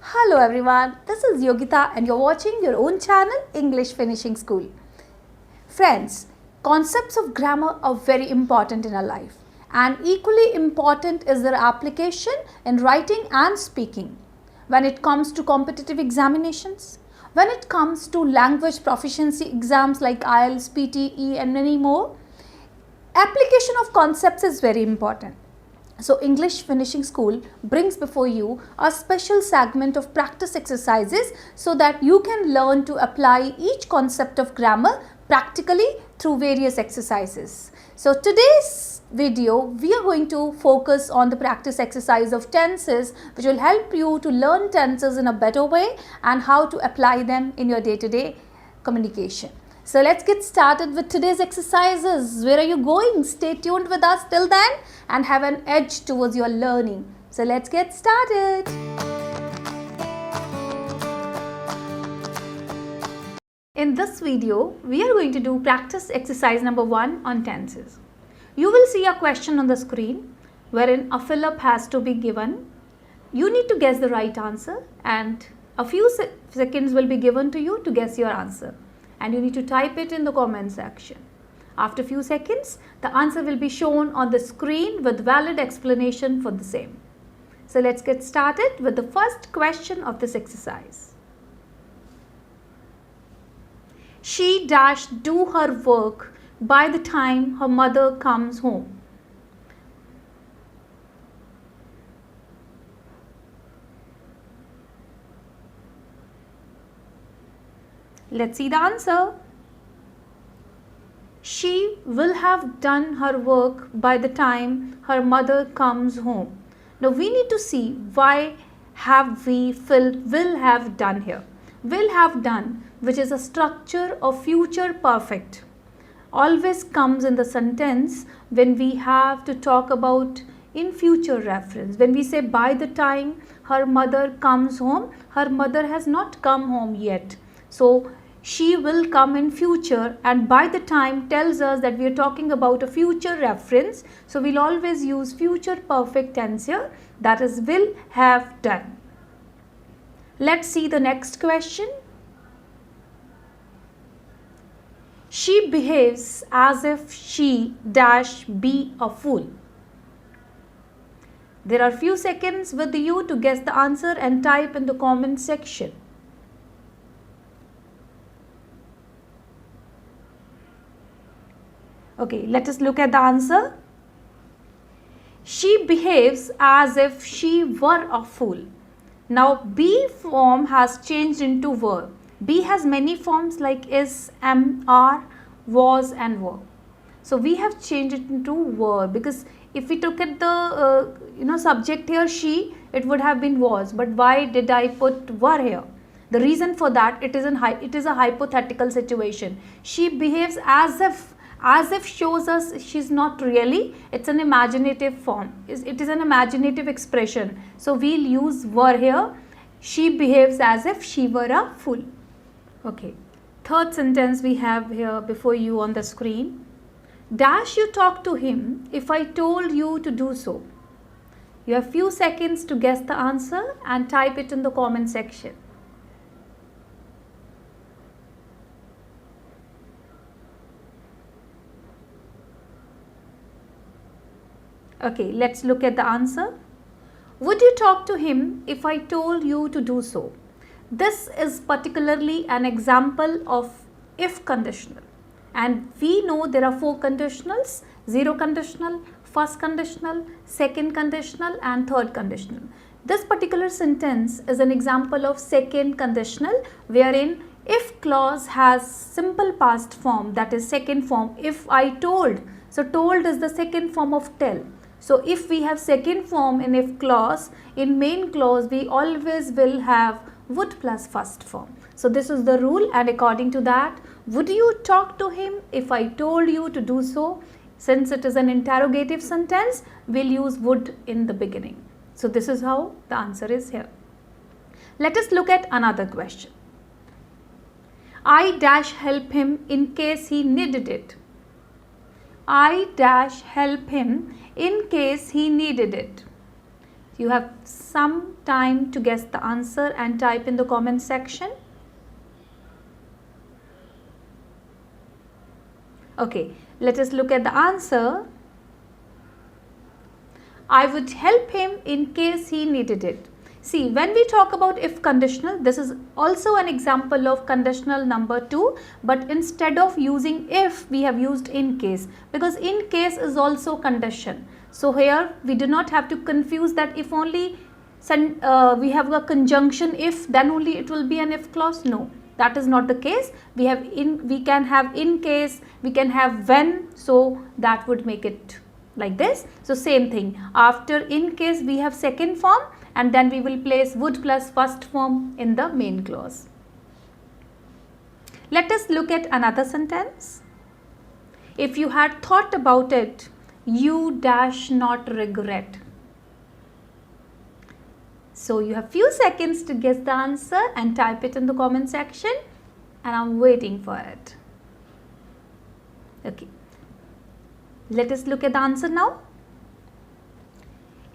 Hello everyone, this is Yogita and you're watching your own channel English Finishing School. Friends, concepts of grammar are very important in our life and equally important is their application in writing and speaking. When it comes to competitive examinations, when it comes to language proficiency exams like IELTS, PTE and many more, application of concepts is very important. So English Finishing School brings before you a special segment of practice exercises so that you can learn to apply each concept of grammar practically through various exercises. So today's video we are going to focus on the practice exercise of tenses, which will help you to learn tenses in a better way and how to apply them in your day-to-day communication. So let's get started with today's exercises. Where are you going? Stay tuned with us till then and have an edge towards your learning. So let's get started. In this video, we are going to do practice exercise number 1 on tenses. You will see a question on the screen wherein a fill-up has to be given. You need to guess the right answer and a few seconds will be given to you to guess your answer. And you need to type it in the comment section. After a few seconds, the answer will be shown on the screen with valid explanation for the same. So let's get started with the first question of this exercise. She dash do her work by the time her mother comes home. Let's see the answer. She will have done her work by the time her mother comes home. Now we need to see why have we filled will have done here. Will have done, which is a structure of future perfect, always comes in the sentence when we have to talk about in future reference. When we say by the time her mother comes home, her mother has not come home yet. So she will come in future, and by the time tells us that we are talking about a future reference. So we'll always use future perfect tense here, that is will have done. Let's see the next question. She behaves as if she dash be a fool. There are few seconds with you to guess the answer and type in the comment section. Okay, let us look at the answer. She behaves as if she were a fool. Now, be form has changed into were. Be has many forms like is, am, are, was and were. So, we have changed it into were because if we took at the subject here she, it would have been was. But why did I put were here? The reason for that, it is a hypothetical situation. She behaves as if shows us she's not really, it's an imaginative form, it is an imaginative expression. So we'll use were here. She behaves as if she were a fool. Okay, third sentence we have here before you on the screen. Dash you talk to him if I told you to do so. You have few seconds to guess the answer and type it in the comment section. Okay, let's look at the answer. Would you talk to him if I told you to do so? This is particularly an example of if conditional. And we know there are 4 conditionals: zero conditional, first conditional, second conditional and third conditional. This particular sentence is an example of second conditional, wherein if clause has simple past form, that is second form, if I told. So told is the second form of tell. So if we have second form in if clause, in main clause we always will have would plus first form. So this is the rule, and according to that, would you talk to him if I told you to do so? Since it is an interrogative sentence, we'll use would in the beginning. So this is how the answer is here. Let us look at another question. I dash help him in case he needed it. I dash help him in case he needed it. You have some time to guess the answer and type in the comment section. Okay, let us look at the answer. I would help him in case he needed it. See, when we talk about if conditional, this is also an example of conditional number 2, but instead of using if, we have used in case, because in case is also condition. So here we do not have to confuse that if only we have a conjunction if, then only it will be an if clause. No, that is not the case. We can have in case, we can have when, so that would make it like this. So same thing, after in case we have second form, and then we will place would plus first form in the main clause. Let us look at another sentence. If you had thought about it, you dash not regret. So you have few seconds to guess the answer and type it in the comment section, and I'm waiting for it. Okay. Let us look at the answer now.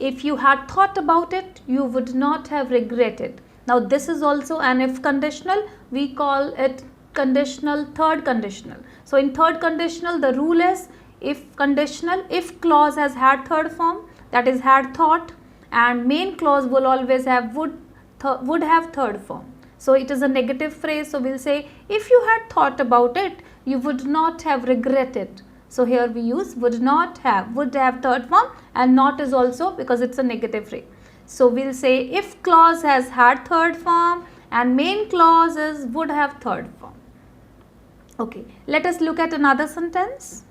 If you had thought about it, you would not have regretted. Now this is also an if conditional. We call it conditional, third conditional. So in third conditional, the rule is if conditional, if clause has had third form, that is had thought, and main clause will always have would have third form. So it is a negative phrase. So we'll say if you had thought about it, you would not have regretted. So here we use would have third form, and not is also because it's a negative phrase. So we'll say if clause has had third form and main clause is would have third form. Okay, let us look at another sentence.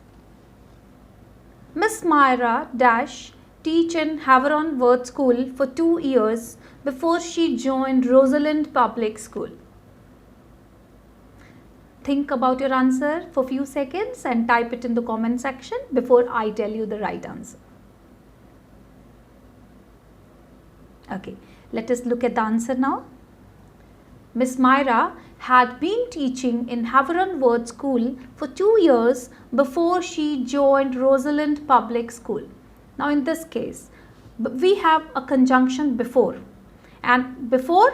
Miss Myra dash teach in Havron Word School for 2 years before she joined Rosalind Public School. Think about your answer for few seconds and type it in the comment section before I tell you the right answer. Okay, let us look at the answer now. Miss Myra had been teaching in Havron Word School for 2 years before she joined Rosalind Public School. Now in this case, we have a conjunction before, and before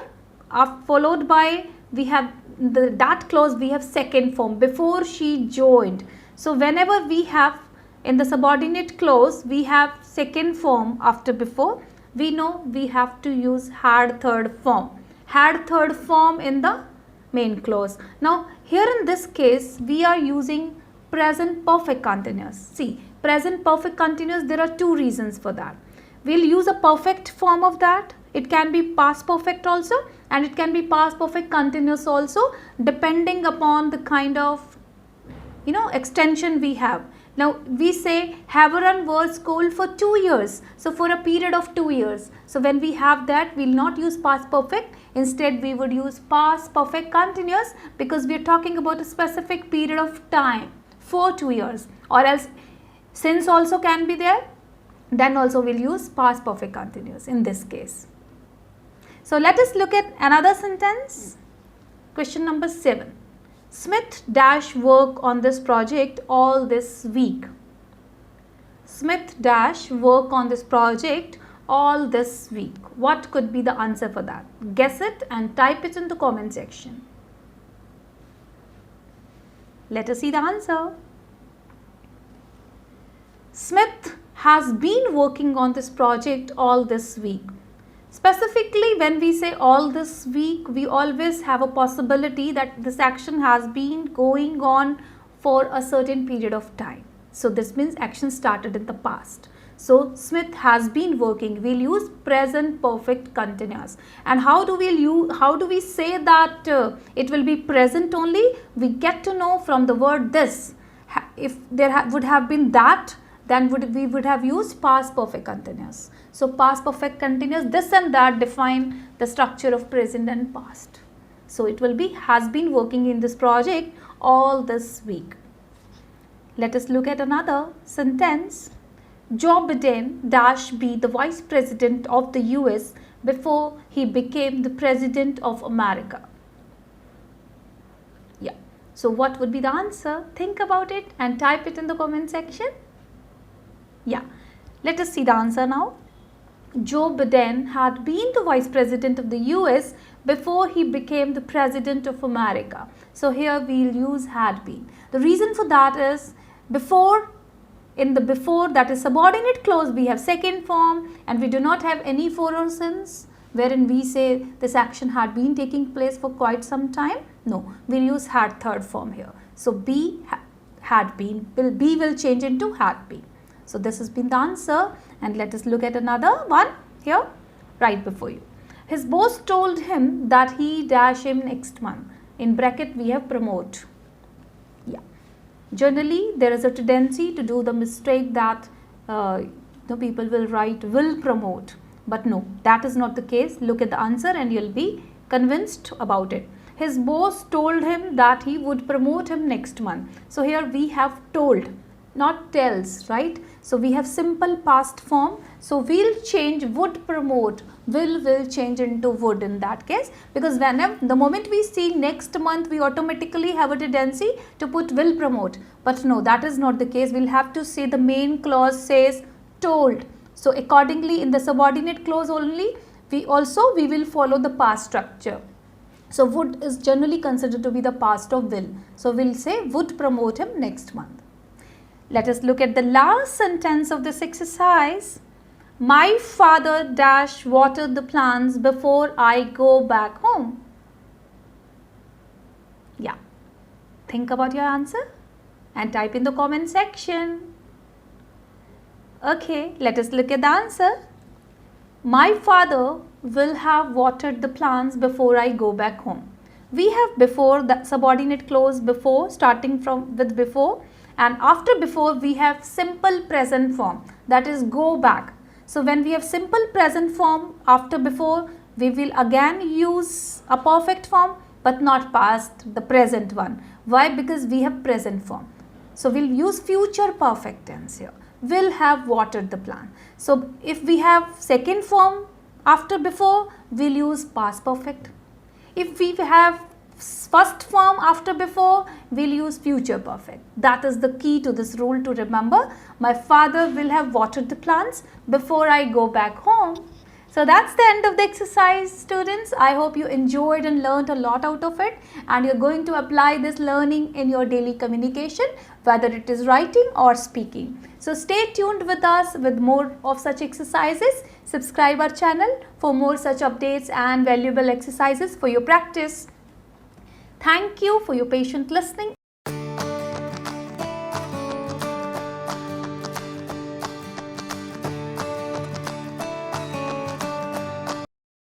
followed by we have that clause, we have second form before she joined. So whenever we have in the subordinate clause, we have second form after before, we know we have to use had third form. Had third form in the main clause. Now here in this case, we are using present perfect continuous. See, present perfect continuous, there are two reasons for that. We'll use a perfect form of that. It can be past perfect also, and it can be past perfect continuous also, depending upon the kind of extension we have. Now we say Havron Word School for 2 years, so for a period of 2 years. So when we have that, we will not use past perfect. Instead we would use past perfect continuous, because we are talking about a specific period of time for 2 years. Or else since also can be there, then also we'll use past perfect continuous in this case. So let us look at another sentence. Question number 7. Smith dash work on this project all this week. Smith dash work on this project all this week. What could be the answer for that? Guess it and type it in the comment section. Let us see the answer. Smith has been working on this project all this week. Specifically, when we say all this week, we always have a possibility that this action has been going on for a certain period of time. So this means action started in the past. So Smith has been working. We'll use present perfect continuous. And how do we say that it will be present only? We get to know from the word this. If there would have been that, then we would have used past perfect continuous. So past perfect continuous, this and that define the structure of present and past. So it will be has been working in this project all this week. Let us look at another sentence. Joe Biden dash be the Vice President of the US before he became the President of America. Yeah. So what would be the answer? Think about it and type it in the comment section. Yeah. Let us see the answer now. Joe Biden had been the Vice President of the US before he became the President of America. So here we'll use had been. The reason for that is before, in the before, that is subordinate clause, we have second form and we do not have any for or since wherein we say this action had been taking place for quite some time. No, we'll use had third form here. So be had been, be will change into had been. So this has been the answer, and let us look at another one here right before you. His boss told him that he dash him next month. In bracket we have promote. Yeah. Generally there is a tendency to do the mistake that the people will write will promote. But no, that is not the case. Look at the answer and you'll be convinced about it. His boss told him that he would promote him next month. So here we have told, not tells, right? So we have simple past form. So we'll change would promote, will change into would in that case, because whenever the moment we see next month, we automatically have a tendency to put will promote. But no, that is not the case. We'll have to say the main clause says told. So accordingly in the subordinate clause only, we will follow the past structure. So would is generally considered to be the past of will. So we'll say would promote him next month. Let us look at the last sentence of this exercise. My father dash watered the plants before I go back home. Yeah. Think about your answer and type in the comment section. Okay, let us look at the answer. My father will have watered the plants before I go back home. We have before, the subordinate clause before, starting from with before, and after before we have simple present form, that is go back. So when we have simple present form after before, we will again use a perfect form but not past, the present one. Why? Because we have present form. So we'll use future perfect tense here. Will have watered the plant. So if we have second form after before, we'll use past perfect. If we have first form after before, we'll use future perfect. That is the key to this rule to remember. My father will have watered the plants before I go back home. So that's the end of the exercise, students. I hope you enjoyed and learned a lot out of it, and you're going to apply this learning in your daily communication, whether it is writing or speaking. So stay tuned with us with more of such exercises. Subscribe our channel for more such updates and valuable exercises for your practice. Thank you for your patient listening.